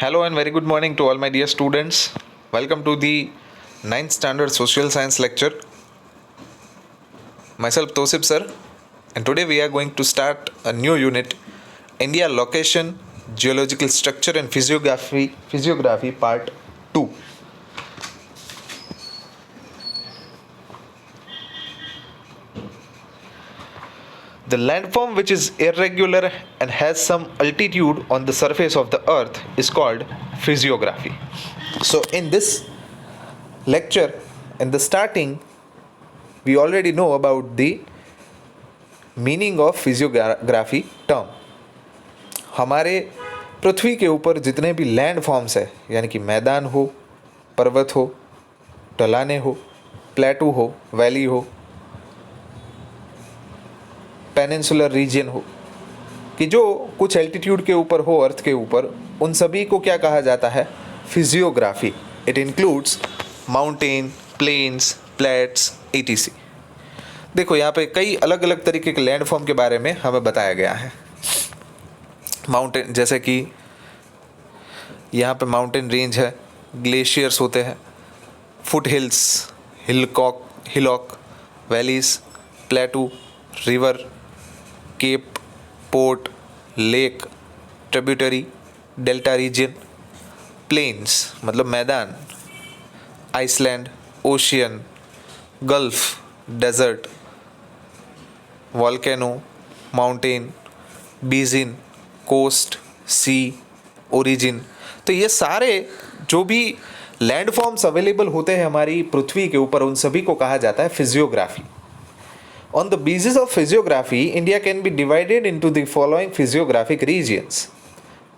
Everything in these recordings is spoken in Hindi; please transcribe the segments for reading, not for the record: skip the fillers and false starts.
Hello and very good morning to all my dear students. Welcome to the ninth standard social science lecture. Myself Tosip sir, and today we are going to start a new unit, India Location, Geological Structure and Physiography Part 2. The landform which is irregular and has some altitude on the surface of the earth is called physiography. So in this lecture, in the starting, we already know about the meaning of physiography term. हमारे पृथ्वी के ऊपर जितने भी लैंड फॉर्म्स है, यानी कि मैदान हो, पर्वत हो, ढलाने हो, प्लेटू हो, वैली हो, पेनिनसुलर रीजन हो, कि जो कुछ एल्टीट्यूड के ऊपर हो अर्थ के ऊपर, उन सभी को क्या कहा जाता है? Physiography. It includes mountain, plains, plates, etc. देखो यहाँ पे कई अलग अलग तरीके के लैंड फॉर्म के बारे में हमें बताया गया है. माउंटेन, जैसे कि यहाँ पे माउंटेन रेंज है, ग्लेशियर्स होते हैं, foot hills, hillock, valleys, plateau, river, cape, port, lake, tributary, delta region, plains मतलब मैदान, island, ocean, gulf, desert, volcano, mountain, basin, coast, sea, origin. तो ये सारे जो भी लैंड फॉर्म्स अवेलेबल होते हैं हमारी पृथ्वी के ऊपर, उन सभी को कहा जाता है physiography. On the basis of physiography, India can be divided into the following physiographic regions.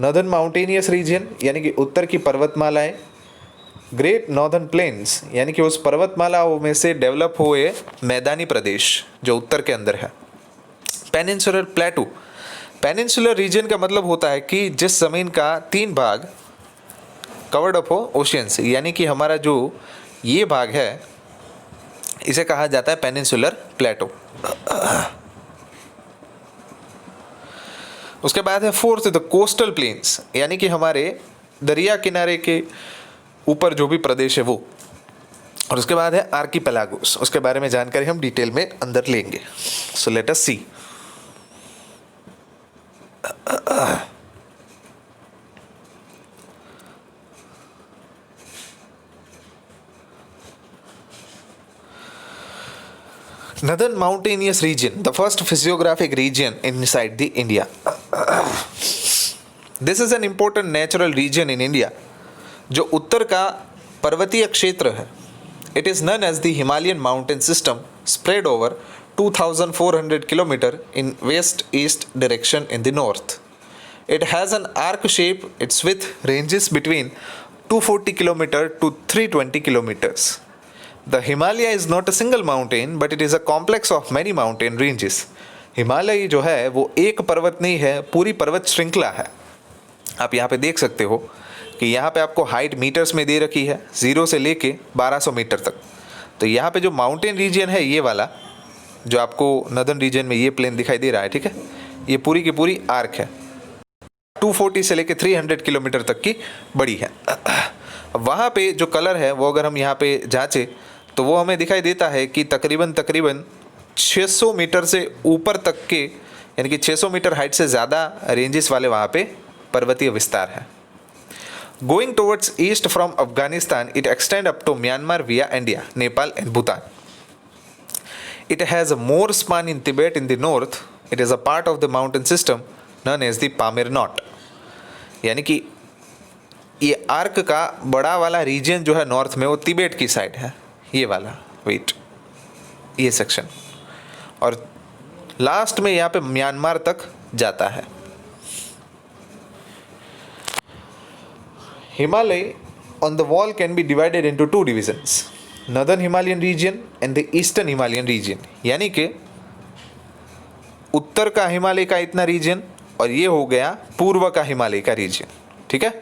Northern mountainous reason यानी कि उत्तर की पर्वतमालाएं, ग्रेट नॉर्दर्न प्लेन्स यानी कि उस पर्वतमालाओं में से डेवलप हुए मैदानी प्रदेश जो उत्तर के अंदर है. पेनिनसुलर प्लेटू, पेनिनसुलर रीजन का मतलब होता है कि जिस ज़मीन का 3 भाग कवर्ड अप हो ओशियन से, यानी कि हमारा जो ये भाग है इसे कहा जाता है पेनिनसुलर प्लेटो. उसके बाद है फोर्थ द कोस्टल प्लेन्स, यानी कि हमारे दरिया किनारे के ऊपर जो भी प्रदेश है वो. और उसके बाद है आर्कीपेलागोस, उसके बारे में जानकारी हम डिटेल में अंदर लेंगे. So let us C. Northern mountainous region, the first physiographic region inside the India. This is an important natural region in India. जो उत्तर का पर्वतीय क्षेत्र है. It is known as the Himalayan mountain system spread over 2,400 km in west-east direction in the north. It has an arc shape. Its width ranges between 240 km to 320 km. The Himalaya is not a single mountain, but it is a complex of many mountain ranges. Himalaya जो है वो एक पर्वत नहीं है, पूरी पर्वत श्रृंखला है. आप यहाँ पे देख सकते हो कि यहाँ पे आपको हाइट मीटर्स में दे रखी है, 0 से लेके 1200 मीटर तक. तो यहाँ पे जो माउंटेन रीजन है ये वाला, जो आपको नदर्न रीजन में ये प्लेन दिखाई दे रहा है, ठीक है, ये पूरी की पूरी आर्क है, 240 से लेके 300 किलोमीटर तक की बड़ी है. वहाँ पे जो कलर है वो अगर हम यहाँ पे जांचे तो वो हमें दिखाई देता है कि तकरीबन 600 मीटर से ऊपर तक के, यानी कि 600 मीटर हाइट से ज़्यादा रेंजेस वाले वहाँ पे पर्वतीय विस्तार है. Going towards east from Afghanistan, it extends up to Myanmar via India, Nepal and Bhutan. It has a more span in Tibet in the north. It is a part of the mountain system known as the Pamir Knot. यानी कि ये आर्क का बड़ा वाला रीजन जो है नॉर्थ में वो तिबेट की साइड है, ये वाला वेट, ये सेक्शन, और लास्ट में यहाँ पे म्यांमार तक जाता है. Himalaya on the wall can be divided into 2 divisions, Northern Himalayan region and the Eastern Himalayan region. यानी कि उत्तर का हिमालय का इतना रीजन और ये हो गया पूर्व का हिमालय का रीजन. ठीक है,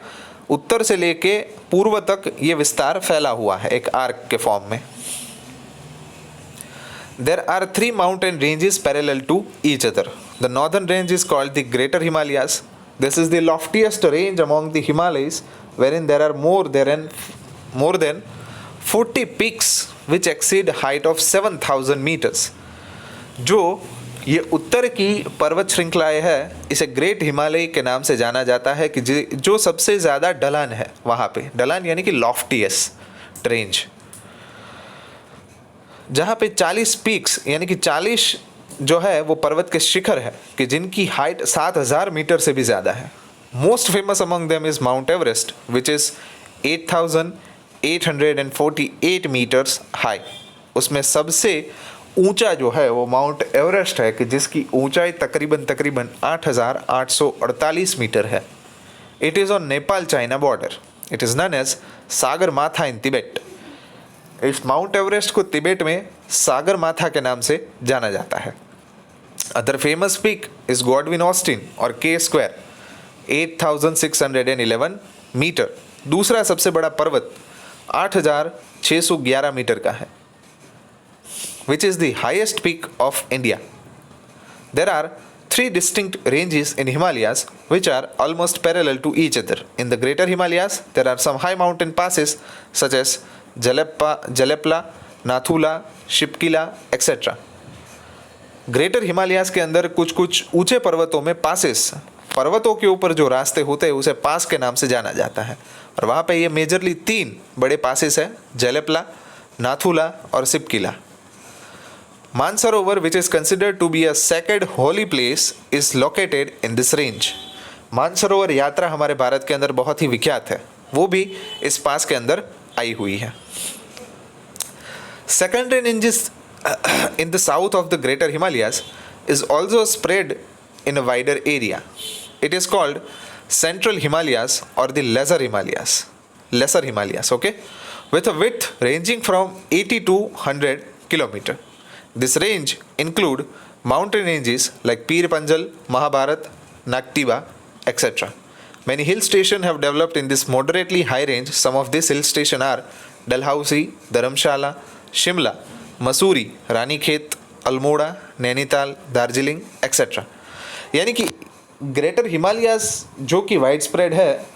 उत्तर से लेके पूर्व तक ये विस्तार फैला हुआ है एक आर्क के फॉर्म में. There are 3 mountain ranges parallel to each other. The northern range is called the Greater Himalayas. This is the loftiest range among the Himalayas, wherein there are more than 40 peaks which exceed height of 7,000 meters. जो ये उत्तर की पर्वत श्रृंखलाएं है, इसे ग्रेट हिमालय के नाम से जाना जाता है कि जो सबसे ज़्यादा ढलान है वहाँ पे, ढलान यानी कि लॉफ्टीएस्ट रेंज, जहाँ पे 40 पीक्स यानी कि 40 जो है वो पर्वत के शिखर है कि जिनकी हाइट 7,000 मीटर से भी ज़्यादा है. Most famous among them is Mount Everest which is 8,848 metres high. उसमें सबसे ऊंचा जो है वो माउंट एवरेस्ट है कि जिसकी ऊंचाई तकरीबन 8,848 मीटर है. It is on Nepal China border. It is known as Sagarmatha in Tibet. इस माउंट एवरेस्ट को तिबेट में सागर माथा के नाम से जाना जाता है. Other famous peak is Godwin Austen और के स्क्वायर 8,611 मीटर. दूसरा सबसे बड़ा पर्वत 8,611 मीटर का है, which is the highest peak of India. There are three distinct ranges in Himalayas which are almost parallel to each other. In the Greater Himalayas, there are some high mountain passes such as Jalepla, Nathula, Shipkila, etc. Greater Himalayas के अंदर कुछ कुछ ऊंचे पर्वतों में पासेस, पर्वतों के ऊपर जो रास्ते होते हैं उसे पास के नाम से जाना जाता है. और वहाँ पे ये मेजरली 3 बड़े पासेस हैं, जलेपला, नाथुला और Shipki La. Mansarovar which is considered to be a sacred holy place is located in this range. Mansarovar यात्रा हमारे भारत के अंदर बहुत ही विख्यात है, वो भी इस पास के अंदर आई हुई है. Secondary ranges in the south of the Greater Himalayas is also spread in a wider area. It is called Central Himalayas or the Lesser Himalayas, okay, with a width ranging from 80 to 100 kilometer. This range include mountain ranges like Pir Panjal, Mahabharat, Naktiba, etc. Many hill stations have developed in this moderately high range. Some of these hill stations are Dalhousie, Dharamshala, Shimla, Mussoorie, Ranikhet, Almora, Nainital, Darjeeling etcetera. यानी कि ग्रेटर हिमालयाज जो कि वाइड स्प्रेड है,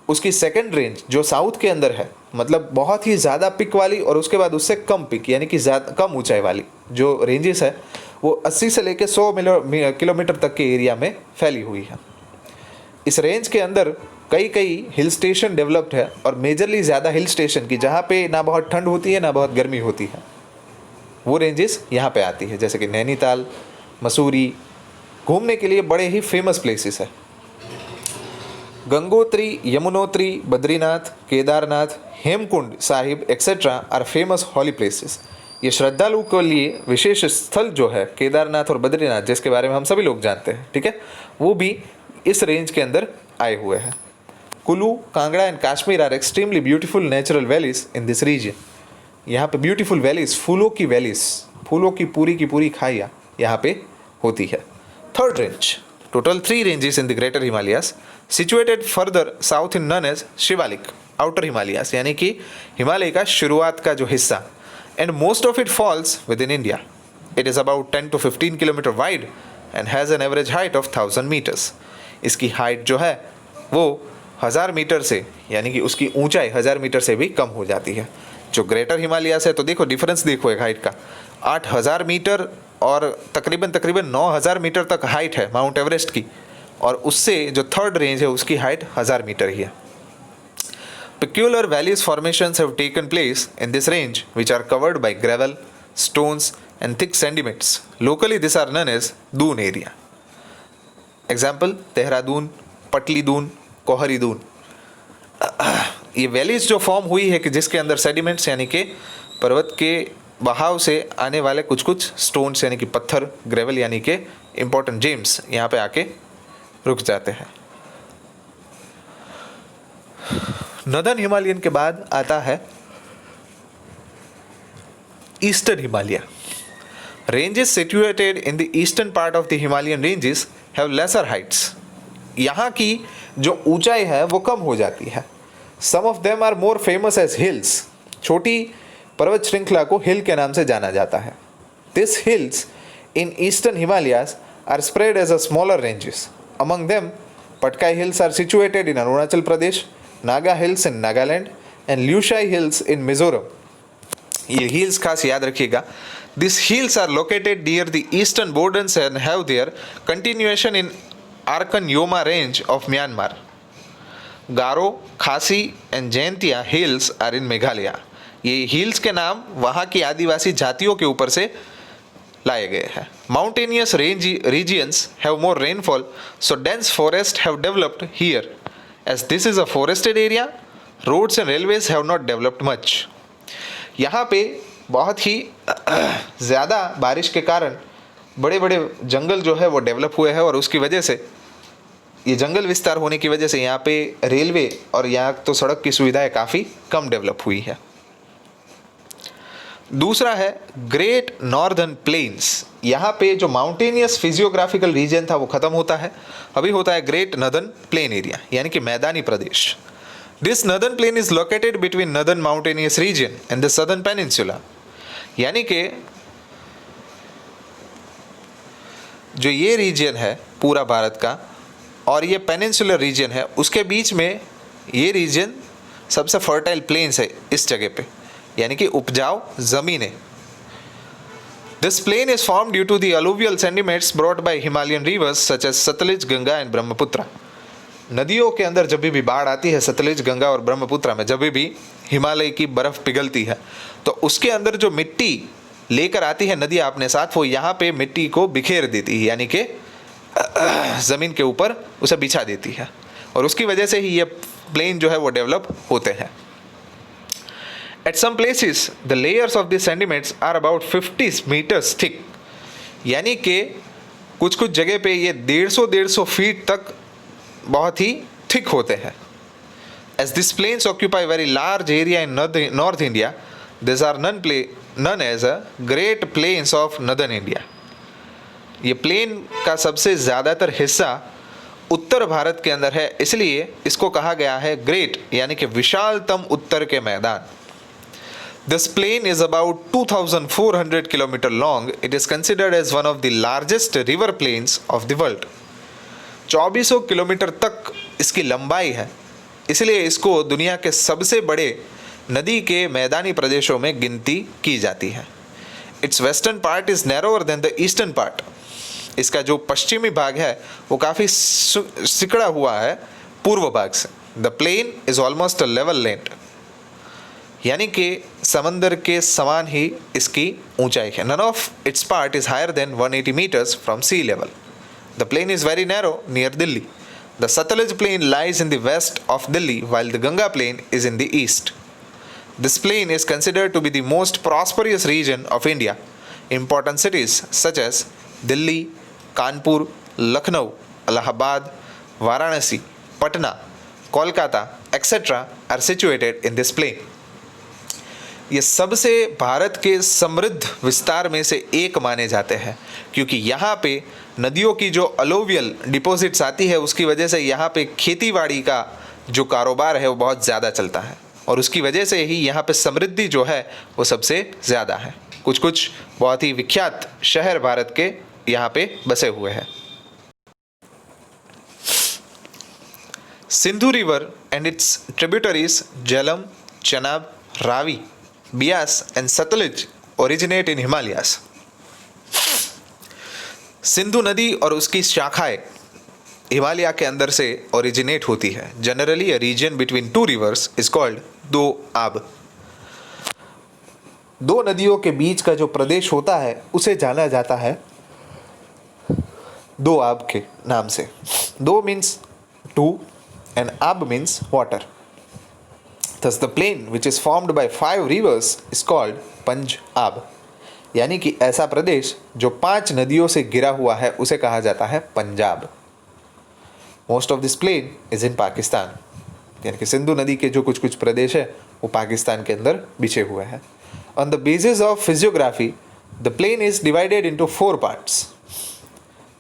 उसकी सेकंड रेंज जो साउथ के अंदर है, मतलब बहुत ही ज़्यादा पिक वाली और उसके बाद उससे कम पिक यानी कि कम ऊंचाई वाली जो रेंजेस है वो 80 से लेकर 100 किलोमीटर तक के एरिया में फैली हुई है. इस रेंज के अंदर कई हिल स्टेशन डेवलप्ड है और मेजरली ज़्यादा हिल स्टेशन की जहाँ पे ना बहुत ठंड होती है ना बहुत गर्मी होती है, वो रेंजेस यहाँ पे आती है. जैसे कि नैनीताल, मसूरी घूमने के लिए बड़े ही फेमस प्लेसेस है. Gangotri, Yamunotri, Badrinath, Kedarnath, Hemkund Sahib etcetera are famous holy places. ये श्रद्धालु के लिए विशेष स्थल जो है केदारनाथ और बद्रीनाथ, जिसके बारे में हम सभी लोग जानते हैं, ठीक है, वो भी इस रेंज के अंदर आए हुए हैं. Kullu, Kangra and Kashmir are extremely beautiful natural valleys in this region. यहाँ पे ब्यूटीफुल वैलीज, फूलों की वैलीज, फूलों की पूरी खाइयाँ यहाँ पे होती है. Third range, total 3 ranges in the greater Himalayas situated further south in known as Shivalik, outer Himalayas यानी कि हिमालय का शुरुआत का जो हिस्सा, and most of it falls within India. It is about 10 to 15 kilometre wide and has an average height of 1000 metres. इसकी हाइट जो है वो 1000 मीटर से यानी कि उसकी ऊंचाई 1000 मीटर से भी कम हो जाती है. जो ग्रेटर हिमालयास है तो देखो डिफरेंस देखो एक हाइट का, 8000 मीटर और तकरीबन 9000 मीटर तक हाइट है माउंट एवरेस्ट की, और उससे जो थर्ड रेंज है उसकी हाइट 1000 मीटर ही है. Peculiar valleys formations have taken place in this range which are covered by gravel, stones and thick sediments. Locally these are known as Doon area. Example, Dehradun, पटली दून, कोहरी दून. ये वैलीज जो फॉर्म हुई है कि जिसके अंदर सेडिमेंट्स यानी कि पर्वत के बहाव से आने वाले कुछ कुछ स्टोन्स यानी कि पत्थर, ग्रेवल यानी कि इंपॉर्टेंट जेम्स यहाँ पे आके रुक जाते हैं. नदर्न हिमालयन के बाद आता है eastern Himalaya. Ranges situated in the eastern part of the Himalayan ranges have laser Heights. यहाँ की जो ऊंचाई है वो कम हो जाती है. Some of them are more famous as hills. छोटी पर्वत श्रृंखला को हिल के नाम से जाना जाता है. This hills in eastern Himalayas are spread as a smaller ranges Among them, Patkai Hills are situated in Arunachal Pradesh, Naga Hills in Nagaland and Lushai Hills in Mizoram. ये hills खास याद रखिएगा. These hills are located near the eastern borders and have their continuation in Arkan Yoma range of Myanmar. Garo, Khasi and Jaintia hills are in Meghalaya. ये hills के नाम वहाँ की आदिवासी जातियों के ऊपर से लाए गए हैं. Mountainous regions have more rainfall, so dense forests have developed here. As this is a forested area, roads and railways have not developed much. यहाँ पे बहुत ही ज़्यादा बारिश के कारण बड़े बड़े जंगल जो है वो डेवलप हुए हैं और उसकी वजह से ये जंगल विस्तार होने की वजह से यहाँ पे रेलवे और यहाँ तो सड़क की सुविधाएं काफ़ी कम डेवलप हुई है. दूसरा है ग्रेट नॉर्दर्न प्लेन्स. यहाँ पे जो माउंटेनियस फिजियोग्राफिकल रीजन था वो ख़त्म होता है, अभी होता है ग्रेट नॉर्दर्न प्लेन एरिया यानी कि मैदानी प्रदेश. This northern plain is located between northern mountainous region and the southern peninsula. यानी कि जो ये रीजन है पूरा भारत का और ये पेनिनसुलर रीजन है, उसके बीच में ये रीजन सबसे फर्टाइल प्लेन्स है इस जगह पे, यानी कि उपजाऊ ज़मीनें. This plain is form due to the alluvial sediments brought by Himalayan rivers such as Sutlej, Ganga and Brahmaputra. नदियों के अंदर जब भी बाढ़ आती है सतलुज, गंगा और ब्रह्मपुत्र में, जब भी हिमालय की बर्फ़ पिघलती है तो उसके अंदर जो मिट्टी लेकर आती है नदी अपने साथ, वो यहाँ पे मिट्टी को बिखेर देती है, यानी कि ज़मीन के ऊपर उसे बिछा देती है और उसकी वजह से ही ये प्लेन जो है वो डेवलप होते हैं. At some places, the layers of the sediments are about 50 meters thick. यानी कि कुछ कुछ जगह पे ये 150 फीट तक बहुत ही थिक होते हैं. As these plains occupy very large area in North India, these are known as a Great Plains of Northern India. ये प्लेन का सबसे ज़्यादातर हिस्सा उत्तर भारत के अंदर है, इसलिए इसको कहा गया है ग्रेट यानी कि विशालतम उत्तर के मैदान. This plain is about 2,400 km long. It is considered as one of the largest river plains of the world. 2400 kilometre तक इसकी लंबाई है, इसलिए इसको दुनिया के सबसे बड़े नदी के मैदानी प्रदेशों में गिनती की जाती है. Its western part is narrower than the eastern part. इसका जो पश्चिमी भाग है वो काफ़ी सिकड़ा हुआ है पूर्व भाग से. The plain is almost a level land. यानी कि समंदर के समान ही इसकी ऊंचाई है. None of its part is higher than 180 meters from sea level. The plain is very narrow near Delhi. The Satluj plain lies in the west of Delhi while the Ganga plain is in the east. This plain is considered to be the most prosperous region of India. Important cities such as Delhi, Kanpur, Lucknow, Allahabad, Varanasi, Patna, Kolkata, etc. are situated in this plain. ये सबसे भारत के समृद्ध विस्तार में से एक माने जाते हैं क्योंकि यहाँ पे नदियों की जो अलोवियल डिपॉजिट्स आती है उसकी वजह से यहाँ पे खेतीबाड़ी का जो कारोबार है वो बहुत ज़्यादा चलता है और उसकी वजह से ही यहाँ पे समृद्धि जो है वो सबसे ज़्यादा है. कुछ कुछ बहुत ही विख्यात शहर भारत के यहाँ पे बसे हुए हैं. Sindhu river and it's tributaries Jhelum, Chenab, Ravi, Bias and Satluj originate in Himalayas. Sindhu नदी और उसकी शाखाएं हिमालय के अंदर से ओरिजिनेट होती है. Generally a region between two rivers is called doab. दो नदियों के बीच का जो प्रदेश होता है उसे जाना जाता है दो-आब के नाम से. दो means two and ab means water. Thus the plain which is formed by 5 rivers is called Panjab. यानी कि ऐसा प्रदेश जो 5 नदियों से घिरा हुआ है उसे कहा जाता है Punjab. Most of this plain is in Pakistan. यानी कि सिंधु नदी के जो कुछ कुछ प्रदेश है वो पाकिस्तान के अंदर बिछे हुए हैं. On the basis of physiography the plain is divided into 4 parts.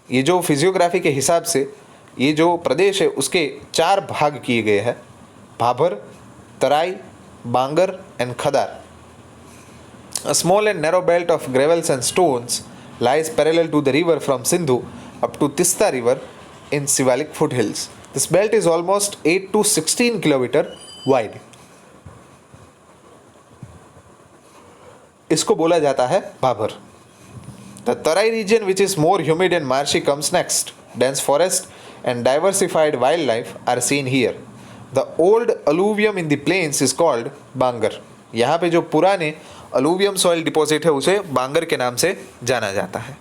ये जो फिजियोग्राफी के हिसाब से ये जो प्रदेश है उसके 4 भाग किए गए हैं. भाबर, तराई, बांगर and खदार. A small and narrow belt of gravels and stones lies parallel to the river from Sindhu up to Tista river in Sivalik foothills. This belt is almost 8 to 16 kilometer wide. इसको बोला जाता है Bhabar. The Tarai region, which is more humid and marshy, comes next. Dense forest and diversified wildlife are seen here. The old alluvium in the plains is called बांगर. यहाँ पे जो पुराने alluvium soil deposit है उसे बांगर के नाम से जाना जाता है.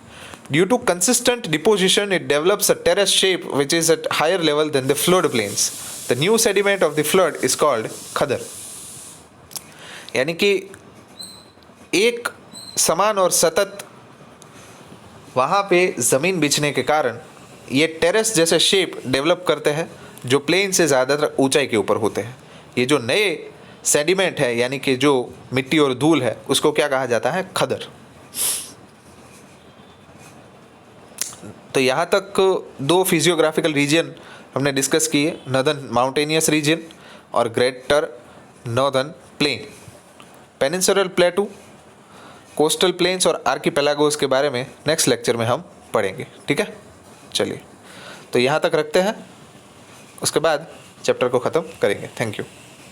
Due to consistent deposition, it develops a terrace shape which is at higher level than the flood plains. The new sediment of the flood is called खदर. यानी कि एक समान और सतत वहाँ पे ज़मीन बिछने के कारण ये टेरेस जैसे शेप डेवलप करते हैं जो प्लेन से ज़्यादातर ऊंचाई के ऊपर होते हैं. ये जो नए सेडिमेंट है यानी कि जो मिट्टी और धूल है उसको क्या कहा जाता है? खदर. तो यहाँ तक दो फिजियोग्राफिकल रीजन हमने डिस्कस किए, नॉर्दर्न माउंटेनियस रीजन और greater northern plain. Peninsular प्लेटू, coastal planes और आर्किपेलागोस के बारे में नेक्स्ट लेक्चर में हम पढ़ेंगे. ठीक है, चलिए तो यहाँ तक रखते हैं, उसके बाद चैप्टर को ख़त्म करेंगे. Thank you.